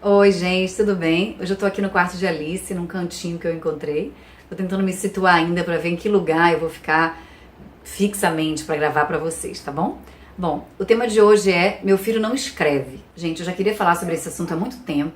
Oi, gente, tudo bem? Hoje eu tô aqui no quarto de Alice, num cantinho que eu encontrei. Tô tentando me situar ainda pra ver em que lugar eu vou ficar fixamente pra gravar pra vocês, tá bom? Bom, o tema de hoje é Meu filho não escreve. Gente, eu já queria falar sobre esse assunto há muito tempo,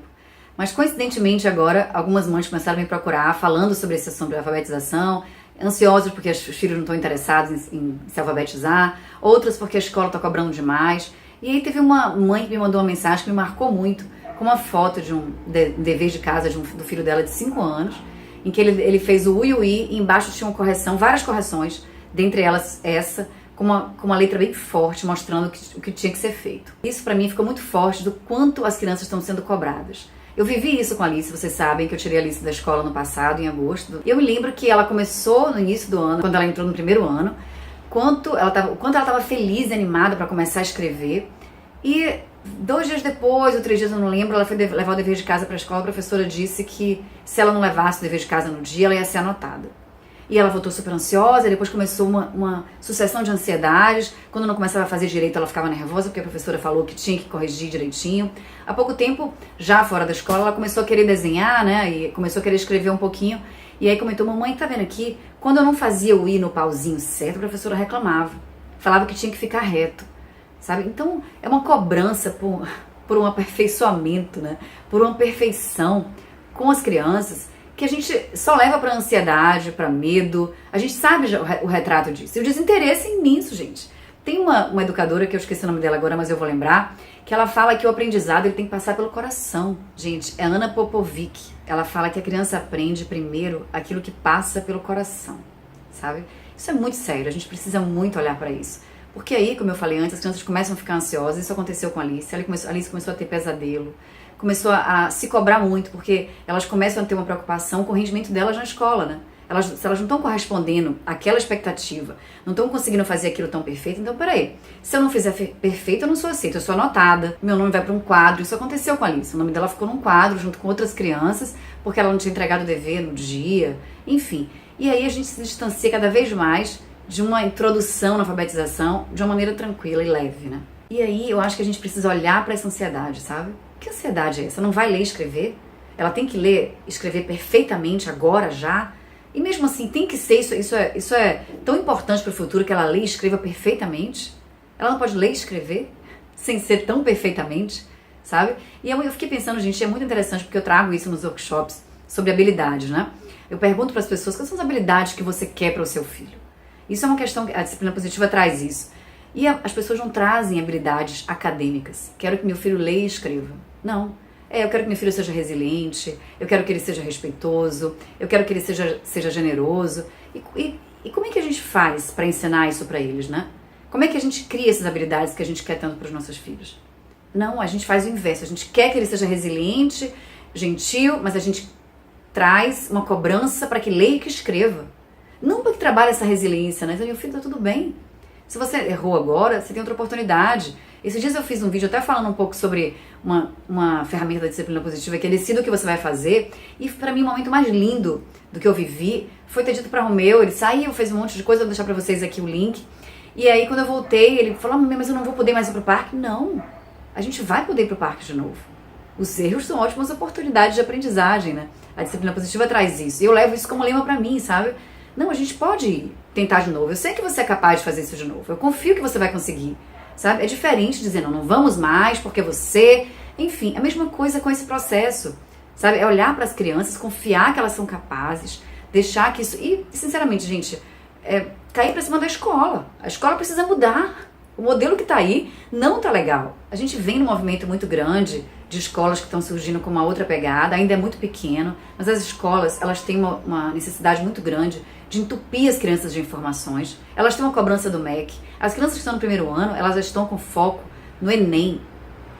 mas coincidentemente agora algumas mães começaram a me procurar falando sobre esse assunto de alfabetização, ansiosos porque os filhos não estão interessados em se alfabetizar, outras porque a escola tá cobrando demais. E aí teve uma mãe que me mandou uma mensagem que me marcou muito, com uma foto de um dever de casa do filho dela de 5 anos, em que ele fez o ui ui e embaixo tinha uma correção, várias correções, dentre elas essa, com uma letra bem forte, mostrando o que tinha que ser feito. Isso pra mim ficou muito forte do quanto as crianças estão sendo cobradas. Eu vivi isso com a Alice, vocês sabem que eu tirei a Alice da escola no passado, em agosto. Eu me lembro que ela começou no início do ano, quando ela entrou no primeiro ano, quanto ela estava feliz e animada para começar a escrever. E 2 dias depois, ou 3 dias, eu não lembro, ela foi levar o dever de casa para a escola. A professora disse que se ela não levasse o dever de casa no dia, ela ia ser anotada. E ela voltou super ansiosa, e depois começou uma sucessão de ansiedades. Quando não começava a fazer direito, ela ficava nervosa, porque a professora falou que tinha que corrigir direitinho. Há pouco tempo, já fora da escola, ela começou a querer desenhar, né, e começou a querer escrever um pouquinho. E aí comentou, mamãe, tá vendo aqui? Quando eu não fazia o i no pauzinho certo, a professora reclamava. Falava que tinha que ficar reto, sabe? Então, é uma cobrança por um aperfeiçoamento, né, por uma perfeição com as crianças, que a gente só leva pra ansiedade, pra medo. A gente sabe já o retrato disso. E o desinteresse é imenso, gente. Tem uma educadora, que eu esqueci o nome dela agora, mas eu vou lembrar, que ela fala que o aprendizado ele tem que passar pelo coração. Gente, é Anna Popovic. Ela fala que a criança aprende primeiro aquilo que passa pelo coração, sabe? Isso é muito sério, a gente precisa muito olhar pra isso. Porque aí, como eu falei antes, as crianças começam a ficar ansiosas. Isso aconteceu com a Alice. A Alice começou a ter pesadelo, começou a se cobrar muito, porque elas começam a ter uma preocupação com o rendimento delas na escola, né? Se elas não estão correspondendo àquela expectativa, não estão conseguindo fazer aquilo tão perfeito, então peraí, se eu não fizer perfeito, eu não sou aceita, eu sou anotada, meu nome vai para um quadro. Isso aconteceu com a Alice, o nome dela ficou num quadro junto com outras crianças, porque ela não tinha entregado o dever no dia, enfim. E aí a gente se distancia cada vez mais de uma introdução na alfabetização de uma maneira tranquila e leve, né? E aí eu acho que a gente precisa olhar para essa ansiedade, sabe? Que ansiedade é essa? Não vai ler e escrever? Ela tem que ler, escrever perfeitamente agora, já? E mesmo assim, tem que ser, isso é tão importante para o futuro que ela lê e escreva perfeitamente? Ela não pode ler e escrever sem ser tão perfeitamente, sabe? E eu fiquei pensando, gente, é muito interessante porque eu trago isso nos workshops sobre habilidades, né? Eu pergunto para as pessoas quais são as habilidades que você quer para o seu filho. Isso é uma questão, a disciplina positiva traz isso. E as pessoas não trazem habilidades acadêmicas. Quero que meu filho leia e escreva. Não. Eu quero que meu filho seja resiliente, eu quero que ele seja respeitoso, eu quero que ele seja generoso. E como é que a gente faz para ensinar isso para eles, né? Como é que a gente cria essas habilidades que a gente quer tanto para os nossos filhos? Não, a gente faz o inverso. A gente quer que ele seja resiliente, gentil, mas a gente traz uma cobrança para que leia e que escreva. Não para que trabalhe essa resiliência, né? Então, meu filho, tá tudo bem. Se você errou agora, você tem outra oportunidade. Esses dias eu fiz um vídeo até falando um pouco sobre uma ferramenta da disciplina positiva, que é decida o que você vai fazer. E pra mim o momento mais lindo do que eu vivi foi ter dito pra Romeu, ele saiu, fez um monte de coisa, vou deixar pra vocês aqui o link. E aí quando eu voltei, ele falou, mas eu não vou poder mais ir pro parque. Não, a gente vai poder ir pro parque de novo. Os erros são ótimas oportunidades de aprendizagem, né? A disciplina positiva traz isso. E eu levo isso como lema pra mim, sabe? Não, a gente pode tentar de novo. Eu sei que você é capaz de fazer isso de novo. Eu confio que você vai conseguir, sabe? É diferente de dizer, não vamos mais porque você... Enfim, a mesma coisa com esse processo, sabe? É olhar para as crianças, confiar que elas são capazes, deixar que isso... E, sinceramente, gente, cair para cima da escola. A escola precisa mudar. O modelo que está aí não está legal. A gente vem num movimento muito grande de escolas que estão surgindo com uma outra pegada, ainda é muito pequeno, mas as escolas, elas têm uma necessidade muito grande de entupir as crianças de informações. Elas têm uma cobrança do MEC. As crianças que estão no primeiro ano, elas já estão com foco no Enem.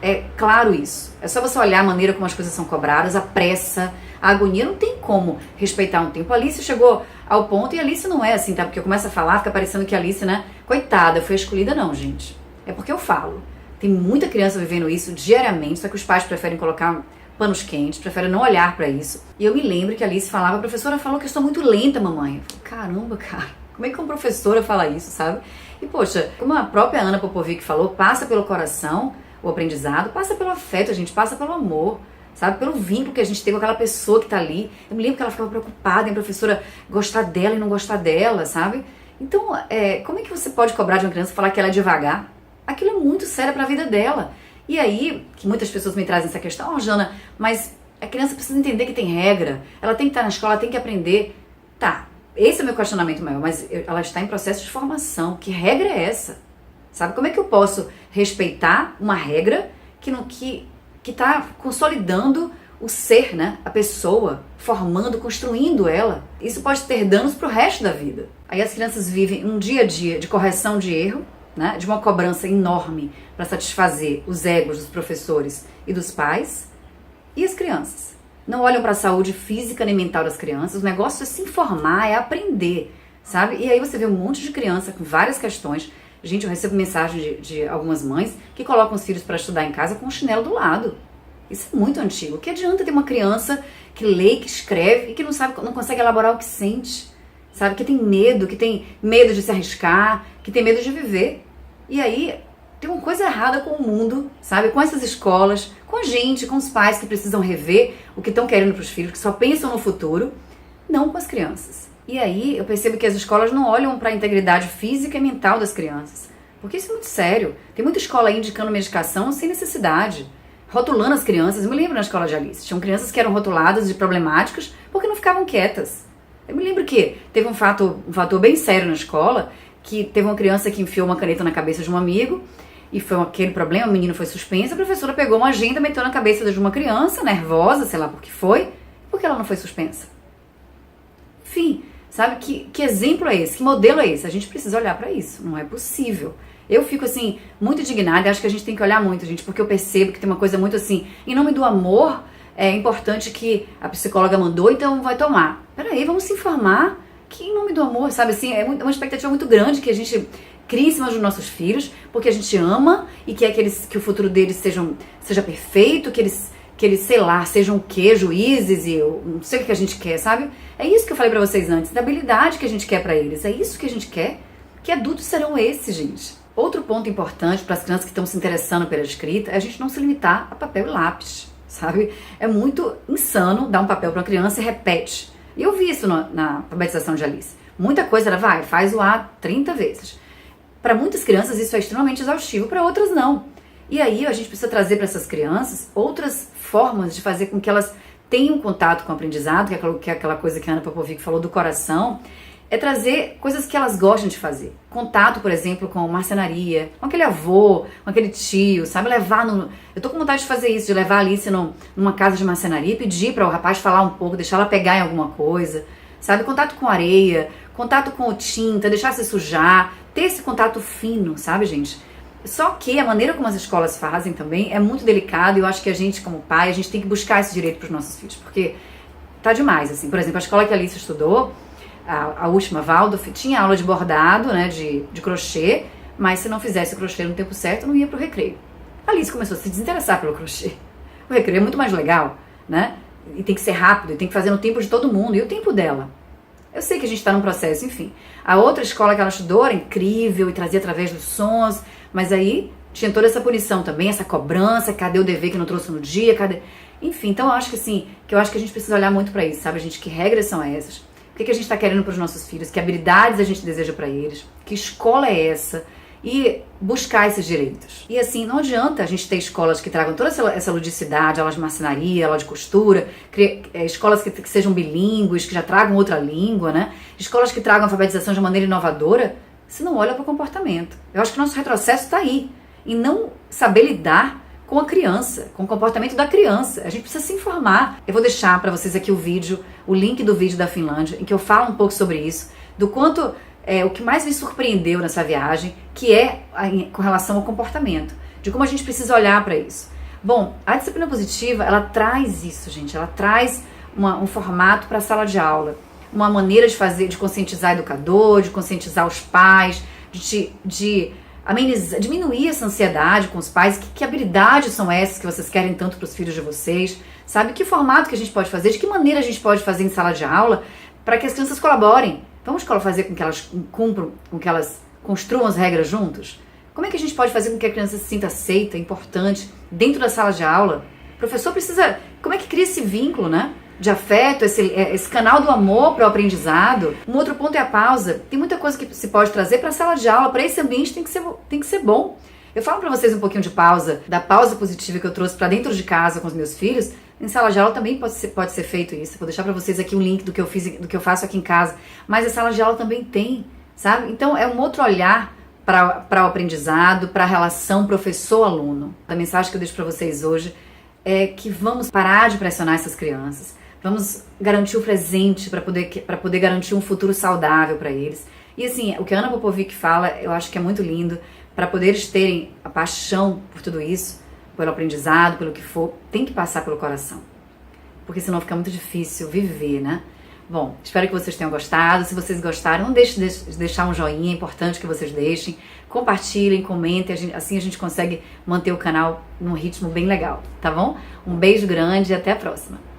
É claro isso. É só você olhar a maneira como as coisas são cobradas, a pressa, a agonia. Não tem como respeitar um tempo. A Alice chegou ao ponto, e a Alice não é assim, tá? Porque eu começo a falar, fica parecendo que a Alice, né? Coitada, foi escolhida. Não, gente. É porque eu falo. Tem muita criança vivendo isso diariamente, só que os pais preferem colocar panos quentes, preferem não olhar pra isso. E eu me lembro que a Alice falava, a professora falou que eu estou muito lenta, mamãe. Eu falei, caramba, cara, como é que uma professora fala isso, sabe? E poxa, como a própria Anna Popovic falou, passa pelo coração o aprendizado, passa pelo afeto, a gente passa pelo amor. sabe? Pelo vínculo que a gente tem com aquela pessoa que tá ali. Eu me lembro que ela ficava preocupada em a professora gostar dela e não gostar dela, sabe? Então, como é que você pode cobrar de uma criança e falar que ela é devagar? Aquilo é muito sério para a vida dela. E aí, que muitas pessoas me trazem essa questão, Jana, mas a criança precisa entender que tem regra, ela tem que estar na escola, ela tem que aprender. Tá, esse é o meu questionamento maior, mas ela está em processo de formação. Que regra é essa? Sabe, como é que eu posso respeitar uma regra que está consolidando o ser, né? A pessoa, formando, construindo ela. Isso pode ter danos para o resto da vida. Aí as crianças vivem um dia a dia de correção de erro, né? De uma cobrança enorme para satisfazer os egos dos professores e dos pais. E as crianças? Não olham para a saúde física nem mental das crianças. O negócio é se informar, é aprender, sabe? E aí você vê um monte de criança com várias questões. Gente, eu recebo mensagem de algumas mães que colocam os filhos para estudar em casa com o chinelo do lado. Isso é muito antigo. O que adianta ter uma criança que lê, que escreve e que não consegue elaborar o que sente, sabe? Que tem medo de se arriscar, que tem medo de viver. E aí tem uma coisa errada com o mundo, sabe? Com essas escolas, com a gente, com os pais que precisam rever o que estão querendo para os filhos, que só pensam no futuro, não com as crianças. E aí eu percebo que as escolas não olham para a integridade física e mental das crianças. Porque isso é muito sério. Tem muita escola aí indicando medicação sem necessidade, rotulando as crianças. Eu me lembro na escola de Alice, tinham crianças que eram rotuladas de problemáticas porque não ficavam quietas. Eu me lembro que teve um fator bem sério na escola, que teve uma criança que enfiou uma caneta na cabeça de um amigo, e foi aquele problema, o menino foi suspenso, a professora pegou uma agenda, meteu na cabeça de uma criança, nervosa, sei lá por que foi, porque ela não foi suspensa. Enfim, sabe, que exemplo é esse? Que modelo é esse? A gente precisa olhar para isso, não é possível. Eu fico, assim, muito indignada, acho que a gente tem que olhar muito, gente, porque eu percebo que tem uma coisa muito assim, em nome do amor, é importante que a psicóloga mandou, então vai tomar. Peraí, vamos se informar que em nome do amor, sabe, assim, é uma expectativa muito grande que a gente cria em cima dos nossos filhos, porque a gente ama e quer que o futuro deles seja perfeito, que eles, sei lá, sejam o quê, juízes e eu não sei o que a gente quer, sabe? É isso que eu falei pra vocês antes, da habilidade que a gente quer pra eles, é isso que a gente quer. Que adultos serão esses, gente? Outro ponto importante para as crianças que estão se interessando pela escrita é a gente não se limitar a papel e lápis, sabe? É muito insano dar um papel para uma criança e repete. E eu vi isso na alfabetização de Alice. Muita coisa era, faz o A 30 vezes. Para muitas crianças isso é extremamente exaustivo, para outras não. E aí a gente precisa trazer para essas crianças outras formas de fazer com que elas tenham contato com o aprendizado, que é aquela coisa que a Ana Popovic falou do coração, é trazer coisas que elas gostam de fazer. Contato, por exemplo, com marcenaria, com aquele avô, com aquele tio, sabe? Eu tô com vontade de fazer isso, de levar a Alice numa casa de marcenaria e pedir para o rapaz falar um pouco, deixar ela pegar em alguma coisa, sabe? Contato com areia, contato com tinta, deixar se sujar, ter esse contato fino, sabe, gente? Só que a maneira como as escolas fazem também é muito delicado e eu acho que a gente, como pai, a gente tem que buscar esse direito para os nossos filhos, porque tá demais, assim. Por exemplo, a escola que a Alice estudou, a última, Waldorf, tinha aula de bordado, né, de crochê, mas se não fizesse o crochê no tempo certo, não ia pro recreio. A Alice começou a se desinteressar pelo crochê. O recreio é muito mais legal, né? E tem que ser rápido, e tem que fazer no tempo de todo mundo, e o tempo dela. Eu sei que a gente está num processo, enfim. A outra escola que ela estudou era incrível e trazia através dos sons, mas aí tinha toda essa punição também, essa cobrança, cadê o dever que não trouxe no dia, cadê... Enfim, então eu acho que assim, que a gente precisa olhar muito para isso, sabe, gente? Que regras são essas? O que a gente está querendo para os nossos filhos? Que habilidades a gente deseja para eles? Que escola é essa? E buscar esses direitos. E assim, não adianta a gente ter escolas que tragam toda essa ludicidade, aulas de marcenaria, aula de costura, escolas que sejam bilíngues, que já tragam outra língua, né? Escolas que tragam alfabetização de maneira inovadora, se não olha para o comportamento. Eu acho que o nosso retrocesso está aí, em não saber lidar com a criança, com o comportamento da criança. A gente precisa se informar. Eu vou deixar para vocês aqui o link do vídeo da Finlândia, em que eu falo um pouco sobre isso, do quanto o que mais me surpreendeu nessa viagem, que é com relação ao comportamento, de como a gente precisa olhar para isso. Bom, a disciplina positiva, ela traz isso, gente, ela traz um formato para a sala de aula, uma maneira de conscientizar o educador, de conscientizar os pais, de amenizar, diminuir essa ansiedade com os pais. Que habilidades são essas que vocês querem tanto para os filhos de vocês? Sabe? Que formato que a gente pode fazer? De que maneira a gente pode fazer em sala de aula para que as crianças colaborem? Vamos fazer com que elas cumpram, com que elas construam as regras juntos? Como é que a gente pode fazer com que a criança se sinta aceita, importante, dentro da sala de aula? O professor precisa... Como é que cria esse vínculo, né? De afeto, esse canal do amor para o aprendizado. Um outro ponto é a pausa. Tem muita coisa que se pode trazer para a sala de aula, para esse ambiente tem que ser bom. Eu falo para vocês um pouquinho de pausa, da pausa positiva que eu trouxe para dentro de casa com os meus filhos. Em sala de aula também pode ser feito isso. Eu vou deixar para vocês aqui um link do que eu faço aqui em casa. Mas a sala de aula também tem, sabe? Então é um outro olhar para o aprendizado, para a relação professor-aluno. A mensagem que eu deixo para vocês hoje é que vamos parar de pressionar essas crianças. Vamos garantir o presente para poder garantir um futuro saudável para eles. E assim, o que a Ana Popovic fala, eu acho que é muito lindo. Para poder eles terem a paixão por tudo isso, pelo aprendizado, pelo que for, tem que passar pelo coração. Porque senão fica muito difícil viver, né? Bom, espero que vocês tenham gostado. Se vocês gostaram, não deixem de deixar um joinha, é importante que vocês deixem. Compartilhem, comentem, assim a gente consegue manter o canal num ritmo bem legal, tá bom? Um beijo grande e até a próxima.